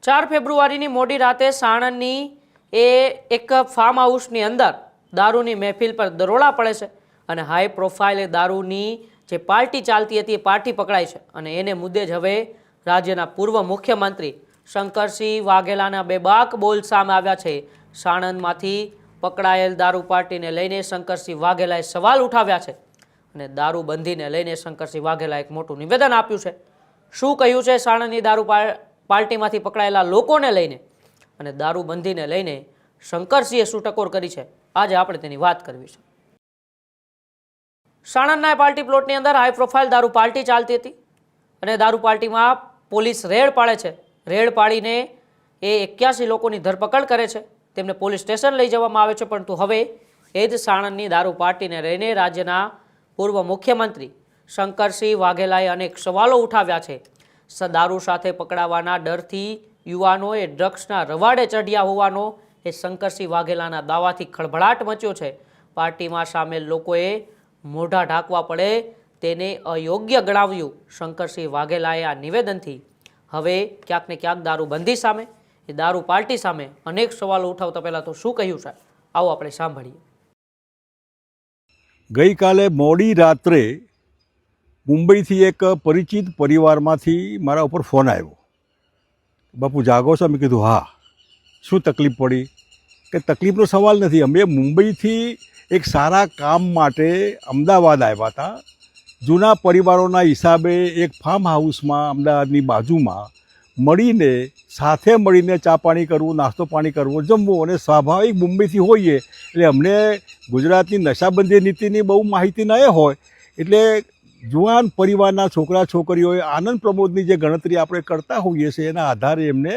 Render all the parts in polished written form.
4 ફેબ્રુઆરીની મોડી રાતે સાણંદની એક ફાર્મ હાઉસની અંદર દારૂની મહેફિલ પર દરોડા પડે છે અને હાઈ પ્રોફાઇલ દારૂની જે પાર્ટી ચાલતી હતી એ પાર્ટી પકડાય છે અને એને મુદ્દે જ હવે રાજ્યના પૂર્વ મુખ્યમંત્રી શંકરસિંહ વાઘેલાના બેબાક બોલ સામે આવ્યા છે। સાણંદમાંથી પકડાયેલ દારૂ પાર્ટીને લઈને શંકરસિંહ વાઘેલાએ સવાલ ઉઠાવ્યા છે અને દારૂબંધીને લઈને શંકરસિંહ વાઘેલાએ એક મોટું નિવેદન આપ્યું છે। શું કહ્યું છે સાણંદની દારૂ પાર્ટીમાંથી પકડાયેલા લોકોને લઈને અને દારૂબંધીને લઈને શંકરસિંહે શું ટકોર કરી છે, આજે આપણે તેની વાત કરવી છે। સાણંદના પાર્ટી પ્લોટની અંદર હાઈ પ્રોફાઇલ દારૂ પાર્ટી ચાલતી હતી અને દારૂ પાર્ટીમાં પોલીસ રેડ પાડે છે। રેડ પાડીને એ 81 લોકોની ધરપકડ કરે છે, તેમને પોલીસ સ્ટેશન લઈ જવામાં આવે છે। પરંતુ હવે એ જ સાણંદની દારૂ પાર્ટીને લઈને રાજ્યના પૂર્વ મુખ્યમંત્રી શંકરસિંહ વાઘેલાએ અનેક સવાલો ઉઠાવ્યા છે। દારૂ સાથે પકડાવાના ડરથી યુવાનોએ ડ્રગ્સના રવાડે ચઢ્યા હોવાનો એ શંકરસિંહ વાઘેલાના દાવાથી ખળભળાટ મચ્યો છે। પાર્ટીમાં સામેલ લોકોએ મોઢા ઢાંકવા પડે તેને અયોગ્ય ગણાવ્યું શંકરસિંહ વાઘેલાએ આ નિવેદનથી હવે ક્યાંક ને ક્યાંક દારૂબંધી સામે, એ દારૂ પાર્ટી સામે અનેક સવાલો ઉઠાવતા પહેલાં તો શું કહ્યું છે, આવો આપણે સાંભળીએ। ગઈકાલે મોડી રાત્રે મુંબઈથી એક પરિચિત પરિવારમાંથી મારા ઉપર ફોન આવ્યો, બાપુ જાગો છો? મેં કીધું હા। શું તકલીફ પડી? કે તકલીફનો સવાલ નથી, અમે મુંબઈથી એક સારા કામ માટે અમદાવાદ આવ્યા હતા। જૂના પરિવારોના હિસાબે એક ફાર્મ હાઉસમાં અમદાવાદની બાજુમાં મળીને સાથે મળીને ચા પાણી કરવું, નાસ્તો પાણી કરવો, જમવું, અને સ્વાભાવિક મુંબઈથી હોઈએ એટલે અમને ગુજરાતની નશાબંધી નીતિની બહુ માહિતી ન હોય એટલે જુવાન પરિવારના છોકરા છોકરીઓએ આનંદ પ્રમોદની જે ગણતરી આપણે કરતા હોઈએ છીએ એના આધારે એમને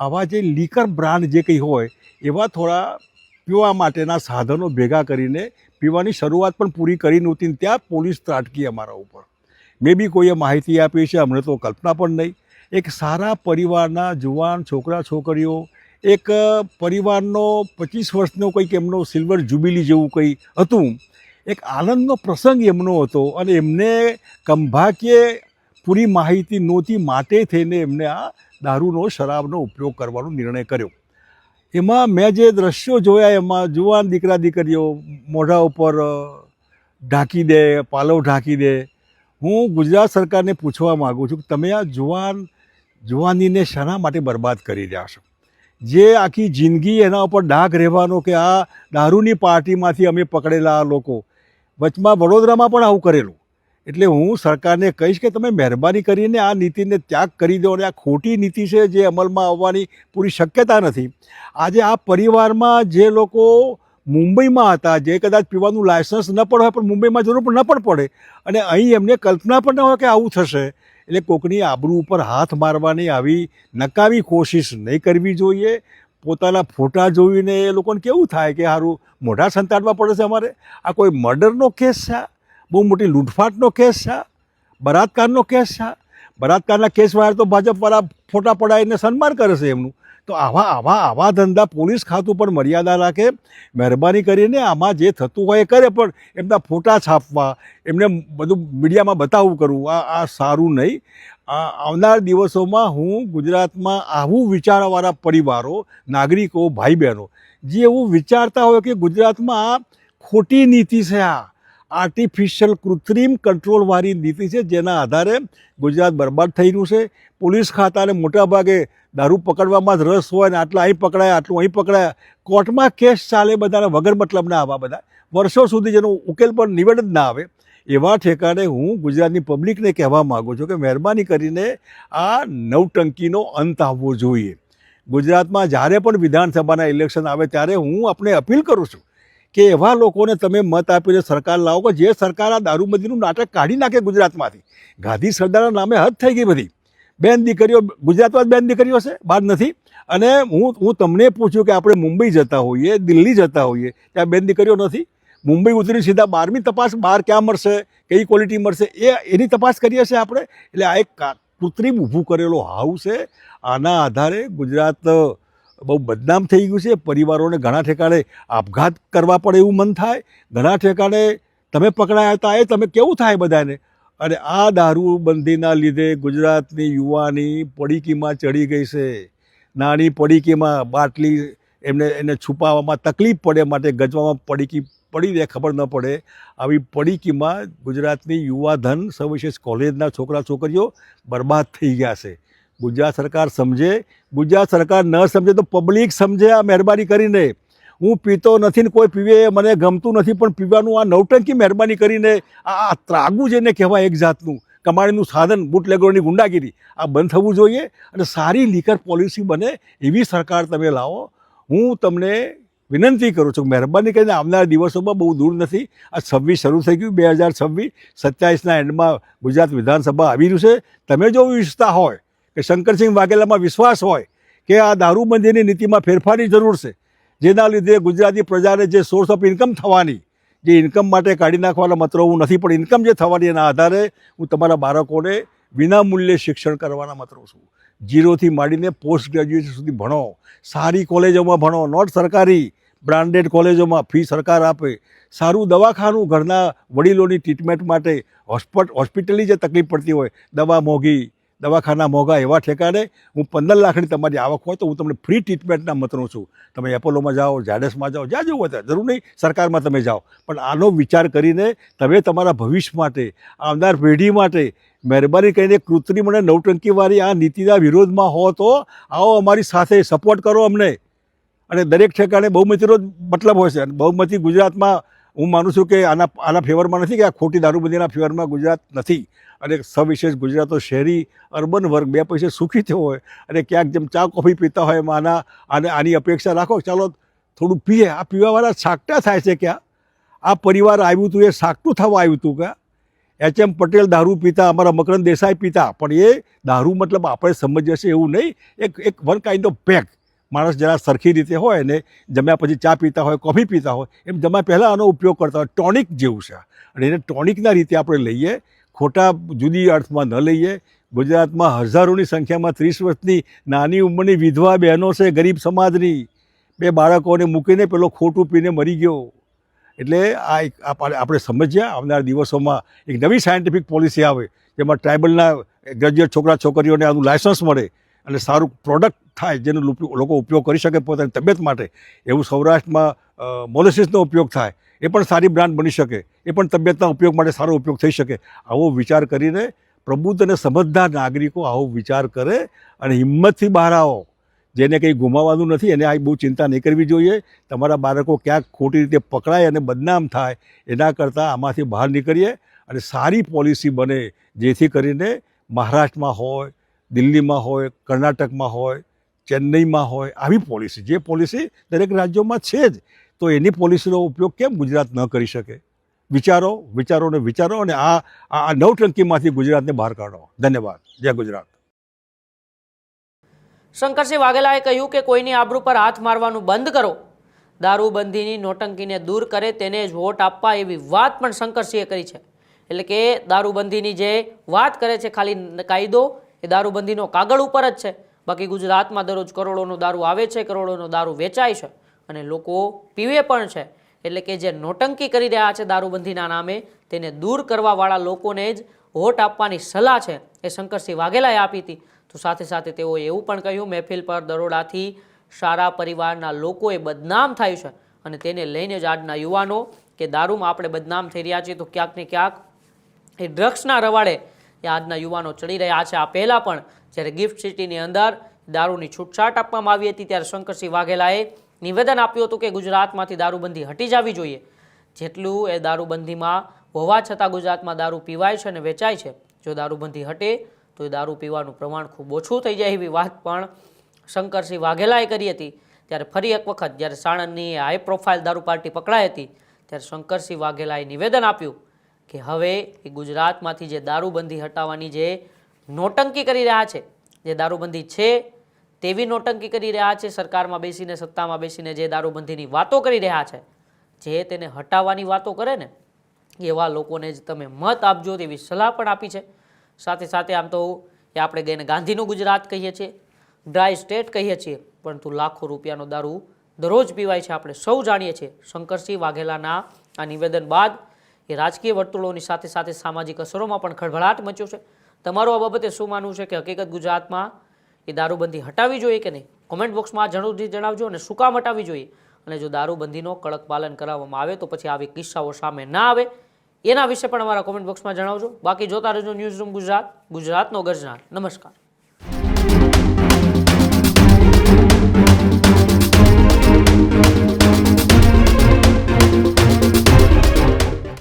આવા જે લીકર બ્રાન્ડ જે કંઈ હોય એવા થોડા પીવા માટેના સાધનો ભેગા કરીને પીવાની શરૂઆત પણ પૂરી કરી નહોતી, ત્યાં પોલીસ ત્રાટકી અમારા ઉપર। મે બી કોઈએ માહિતી આપી છે, અમને તો કલ્પના પણ નહીં। એક સારા પરિવારના જુવાન છોકરા છોકરીઓ, એક પરિવારનો 25 વર્ષનો કંઈક એમનો સિલ્વર જ્યુબિલી જેવું કંઈ હતું, એક આનંદનો પ્રસંગ એમનો હતો અને એમને કંભાકીય પૂરી માહિતી નહોતી માટે થઈને એમને આ દારૂનો શરાબનો ઉપયોગ કરવાનો નિર્ણય કર્યો। એમાં મેં જે દ્રશ્યો જોયા એમાં જુવાન દીકરા દીકરીઓ મોઢા ઉપર ઢાંકી દે, પાલવ ઢાંકી દે। હું ગુજરાત સરકારને પૂછવા માગું છું કે તમે આ જુવાનીને શાના માટે બરબાદ કરી રહ્યા છો? જે આખી જિંદગી એના ઉપર ડાઘ રહેવાનો કે આ દારૂની પાર્ટીમાંથી અમે પકડેલા લોકો, વચમાં વડોદરામાં પણ આવું કરેલું। એટલે હું સરકારને કહીશ કે તમે મહેરબાની કરીને આ નીતિને ત્યાગ કરી દો અને આ ખોટી નીતિ છે જે અમલમાં આવવાની પૂરી શક્યતા નથી। આજે આ પરિવારમાં જે લોકો મુંબઈમાં હતા, જે કદાચ પીવાનું લાયસન્સ ન પણ હોય પણ મુંબઈમાં જરૂર પણ ન પણ પડે અને અહીં એમને કલ્પના પણ ન હોય કે આવું થશે, એટલે કોકની આબરૂ ઉપર હાથ મારવાની આવી નકામી કોશિશ નહીં કરવી જોઈએ। પોતાના ફોટા જોઈને એ લોકોને કેવું થાય કે સારું મોઢા સંતાડવા પડે છે અમારે? આ કોઈ મર્ડરનો કેસ છે? બહુ મોટી લૂંટફાટનો કેસ છે? બળાત્કારનો કેસ છે? બળાત્કારના કેસવાળા તો ભાજપવાળા ફોટા પડાવીને સન્માન કરે છે એમનું। તો આવા ધંધા પોલીસ ખાતું પણ મર્યાદા રાખે, મહેરબાની કરીને આમાં જે થતું હોય એ કરે, પણ એમના ફોટા છાપવા, એમને બધું મીડિયામાં બતાવવું કરવું આ સારું નહીં। આવનાર દિવસોમાં હું ગુજરાતમાં આવું વિચારવાળા પરિવારો, નાગરિકો, ભાઈ બહેનો જે એવું વિચારતા હોય કે ગુજરાતમાં આ ખોટી નીતિ છે, આ આર્ટિફિશિયલ કૃત્રિમ કંટ્રોલવાળી નીતિ છે જેના આધારે ગુજરાત બરબાદ થઈ રહ્યું છે। પોલીસ ખાતાને મોટાભાગે દારૂ પકડવામાં જ રસ હોય ને આટલા અહીં પકડાયા, આટલું અહીં પકડાયા, કોર્ટમાં કેસ ચાલે બધાના વગર મતલબના આવા બધા વર્ષો સુધી જેનો ઉકેલ પણ નિવેડ જ ના આવે। એવા ઠેકાણે હું ગુજરાતની પબ્લિકને કહેવા માગું છું કે મહેરબાની કરીને આ નવટંકીનો અંત આવવો જોઈએ। ગુજરાતમાં જ્યારે પણ વિધાનસભાના ઇલેક્શન આવે ત્યારે હું આપણે અપીલ કરું છું કે એવા લોકોને તમે મત આપીને સરકાર લાવો કે જે સરકાર આ દારૂબંધીનું નાટક કાઢી નાખે ગુજરાતમાંથી। ગાંધી સરદારના નામે હદ થઈ ગઈ બધી। બેન દીકરીઓ ગુજરાતમાં બેન દીકરીઓ છે, બહાર નથી। અને હું તમને પૂછ્યું કે આપણે મુંબઈ જતા હોઈએ, દિલ્હી જતા હોઈએ, ત્યાં બેન દીકરીઓ નથી? મુંબઈ ઉતરી સીધા 12મી તપાસ બહાર ક્યાં મળશે, કઈ ક્વોલિટી મળશે એની તપાસ કરીએ છીએ આપણે। એટલે આ એક કૃત્રિમ ઊભું કરેલો હાઉસ છે। આના આધારે ગુજરાત બહુ બદનામ થઈ ગયું છે। પરિવારોને ઘણા ઠેકાણે આપઘાત કરવા પડે એવું મન થાય, ઘણા ઠેકાણે તમે પકડાયા હતા એ તમે કેવું થાય બધાને। અને આ દારૂબંધીના લીધે ગુજરાતની યુવાની પડીકીમાં ચડી ગઈ છે। નાની પડીકીમાં બાટલી એને છુપાવવામાં તકલીફ પડે માટે ગજવામાં પડીકી પડી રહે ખબર ન પડે આવી પડીકીમાં ગુજરાતની યુવાધન સવિશેષ કોલેજના છોકરા છોકરીઓ બરબાદ થઈ ગયા છે. ગુજરાત સરકાર સમજે, ગુજરાત સરકાર ન સમજે તો પબ્લિક સમજે. આ મહેરબાની કરીને હું પીતો નથી ને કોઈ પીવે એ મને ગમતું નથી, પણ પીવાનું આ નવટંકી મહેરબાની કરીને આ ત્રાગું જેને કહેવાય એક જાતનું કમાણીનું સાધન, બુટલેગરોની ગુંડાગીરી, આ બંધ થવું જોઈએ અને સારી લીકર પોલિસી બને એવી સરકાર તમે લાવો. હું તમને વિનંતી કરું છું મહેરબાની કરીને આવનારા દિવસોમાં બહુ દૂર નથી, આ 26 શરૂ થઈ ગયું, 2026, 27ના એન્ડમાં ગુજરાત વિધાનસભા આવી રહ્યું છે. તમે જો ઈચ્છતા હોય કે શંકરસિંહ વાઘેલામાં વિશ્વાસ હોય કે આ દારૂબંધીની નીતિમાં ફેરફારની જરૂર છે, જેના લીધે ગુજરાતી પ્રજાને જે સોર્સ ઓફ ઇન્કમ થવાની, જે ઇન્કમ માટે કાઢી નાખવાના મતલબ હું નથી, પણ ઇન્કમ જે થવાની એના આધારે હું તમારા બાળકોને વિનામૂલ્યે શિક્ષણ કરવાના મતલબ છું. 0થી માંડીને પોસ્ટ ગ્રેજ્યુએશન સુધી ભણો, સારી કોલેજોમાં ભણો, નોટ સરકારી બ્રાન્ડેડ કોલેજોમાં, ફી સરકાર આપે, સારું દવાખાનું ઘરના વડીલોની ટ્રીટમેન્ટ માટે, હોસ્પિટલની જે તકલીફ પડતી હોય, દવા મોંઘી, દવાખાના મોંઘા, એવા ઠેકાણે હું 15 લાખની તમારી આવક હોય તો હું તમને ફ્રી ટ્રીટમેન્ટના મતનું છું. તમે એપોલોમાં જાઓ, ઝાયડસમાં જાઓ, જ્યાં જવું હોય જરૂર નહીં સરકારમાં તમે જાઓ, પણ આનો વિચાર કરીને તમે તમારા ભવિષ્ય માટે, આવનાર પેઢી માટે મહેરબાની કરીને કૃત્રિમ અને નવટંકીવાળી આ નીતિના વિરોધમાં હો તો આવો અમારી સાથે, સપોર્ટ કરો અમને. અને દરેક ઠેકાણે બહુમતીનો મતલબ હોય છે, અને બહુમતી ગુજરાતમાં હું માનું છું કે આના ફેવરમાં નથી, કે આ ખોટી દારૂબંધીના ફેવરમાં ગુજરાત નથી. અને સવિશેષ ગુજરાતો શહેરી અર્બન વર્ગ 2 પૈસે સુખી થયો હોય અને ક્યાંક જેમ ચા કોફી પીતા હોય એમાં આની અપેક્ષા રાખો, ચાલો થોડું પીએ. આ પીવાવાળા સાકટા થાય છે ક્યાં? આ પરિવાર આવ્યું હતું એ સાકટું થવા આવ્યું હતું ક્યાં? HM પટેલ દારૂ પીતા, અમારા મકરંદ દેસાઈ પીતા, પણ એ દારૂ મતલબ આપણે સમજીએ છીએ એવું નહીં, એક વન કાઇન્ડ ઓફ પેક. માણસ જરા સરખી રીતે હોય ને જમ્યા પછી ચા પીતા હોય, કોફી પીતા હોય, એમ જમ્યા પહેલાં આનો ઉપયોગ કરતા હોય, ટોનિક જેવું છે. અને એને ટોનિકના રીતે આપણે લઈએ, ખોટા જુદી અર્થમાં ન લઈએ. ગુજરાતમાં હજારોની સંખ્યામાં 30 વર્ષની નાની ઉંમરની વિધવા બહેનો છે, ગરીબ સમાજની, 2 બાળકોને મૂકીને પેલો ખોટું પીને મરી ગયો. એટલે આપણે સમજ્યા આવનારા દિવસોમાં એક નવી સાયન્ટિફિક પોલિસી આવે, જેમાં ટ્રાઇબલના ગ્રેજ્યુએટ છોકરા છોકરીઓને આનું લાયસન્સ મળે અને સારું પ્રોડક્ટ થાય જેનો લોકો ઉપયોગ કરી શકે પોતાની તબિયત માટે. એવું સૌરાષ્ટ્રમાં મોલેસિસનો ઉપયોગ થાય, એ પણ સારી બ્રાન્ડ બની શકે, એ પણ તબિયતના ઉપયોગ માટે સારો ઉપયોગ થઈ શકે. આવો વિચાર કરીને પ્રબુદ્ધ અને સમજદાર નાગરિકો આવો વિચાર કરે અને હિંમતથી બહાર આવો. જેને કંઈ ગુમાવવાનું નથી એને આ બહુ ચિંતા નહીં કરવી જોઈએ. તમારા બાળકો ક્યાંક ખોટી રીતે પકડાય અને બદનામ થાય એના કરતાં આમાંથી બહાર નીકળીએ અને સારી પોલિસી બને, જેથી કરીને મહારાષ્ટ્રમાં હોય, દિલ્હીમાં હોય, કર્ણાટકમાં હોય, ચેન્નઈમાં હોય, આવી પોલિસી, જે પોલિસી દરેક રાજ્યોમાં છે જ, તો એની પોલિસીનો ઉપયોગ કેમ ગુજરાત ન કરી શકે? વિચારો અને આ નવટંકીમાંથી ગુજરાતને બહાર કાઢો. ધન્યવાદ. જય ગુજરાત. શંકરસિંહ વાઘેલાએ કહ્યું કે કોઈની આબરૂ પર હાથ મારવાનું બંધ કરો, દારૂબંધીની નોટંકીને દૂર કરે તેને જ વોટ આપવા, એવી વાત પણ શંકરસિંહે કરી છે. એટલે કે દારૂબંધીની જે વાત કરે છે, ખાલી કાયદો એ દારૂબંધીનો કાગળ ઉપર જ છે, બાકી ગુજરાતમાં દરરોજ કરોડોનો દારૂ આવે છે, કરોડોનો દારૂ વેચાય છે અને લોકો પીવે પણ છે. એટલે કે જે નોટંકી કરી રહ્યા છે દારૂબંધીના નામે, તેને દૂર કરવાવાળા લોકોને જ વોટ આપવાની સલાહ છે એ શંકરસિંહ વાઘેલાએ આપી હતી. તો સાથે સાથે તેઓએ એવું પણ કહ્યું, મહેફિલ પર દરોડાથી સારા પરિવારના લોકોએ બદનામ થાય છે અને તેને લઈને જ આજના યુવાનો કે દારૂમાં આપણે બદનામ થઈ રહ્યા છીએ, તો ક્યાંક ને ક્યાંક એ ડ્રગ્સના રવાડે એ આજના યુવાનો ચડી રહ્યા છે. આ પહેલાં પણ જ્યારે ગિફ્ટ સિટીની અંદર દારૂની છૂટછાટ આપવામાં આવી હતી ત્યારે શંકરસિંહ વાઘેલાએ નિવેદન આપ્યું હતું કે ગુજરાતમાંથી દારૂબંધી હટી જવી જોઈએ. જેટલું એ દારૂબંધીમાં હોવા છતાં ગુજરાતમાં દારૂ પીવાય છે અને વેચાય છે, જો દારૂબંધી હટે તો એ દારૂ પીવાનું પ્રમાણ ખૂબ ઓછું થઈ જાય, એવી વાત પણ શંકરસિંહ વાઘેલાએ કરી હતી. ત્યારે ફરી એક વખત જ્યારે સાણંદની હાઈ પ્રોફાઇલ દારૂ પાર્ટી પકડાઈ હતી ત્યારે શંકરસિંહ વાઘેલાએ નિવેદન આપ્યું કે હવે એ ગુજરાતમાંથી જે દારૂબંધી હટાવવાની જે નોટંકી કરી રહ્યા છે, જે દારૂબંધી છે તેવી નોટંકી કરી રહ્યા છે, સરકારમાં બેસીને, સત્તામાં બેસીને જે દારૂબંધીની વાતો કરી રહ્યા છે, જે તેને હટાવવાની વાતો કરે ને એવા લોકોને જ તમે મત આપજો તેવી સલાહ પણ આપી છે. સાથે સાથે આમ તો એ આપણે ગઈને ગાંધીનું ગુજરાત કહીએ છીએ, ડ્રાય સ્ટેટ કહીએ છીએ, પરંતુ લાખો રૂપિયાનો દારૂ દરરોજ પીવાય છે, આપણે સૌ જાણીએ છીએ. શંકરસિંહ વાઘેલાના આ નિવેદન બાદ એ રાજકીય વર્તુળોની સાથે સાથે સામાજિક અસરોમાં પણ ખળભળાટ મચ્યો છે. તમારું આ બાબતે શું માનવું છે કે હકીકત ગુજરાતમાં એ દારૂબંધી હટાવવી જોઈએ કે નહીં? કોમેન્ટ બોક્સમાં જરૂરથી જણાવજો અને શું કામ હટાવવી જોઈએ અને જો દારૂબંધીનો કડક પાલન કરાવવામાં આવે તો પછી આવી કિસ્સાઓ સામે ના આવે એના વિશે પણ અમારા કોમેન્ટ બોક્સમાં જણાવજો. બાકી જોતા રહેજો ન્યૂઝ રૂમ ગુજરાત, ગુજરાતનો ગર્જનાર. નમસ્કાર.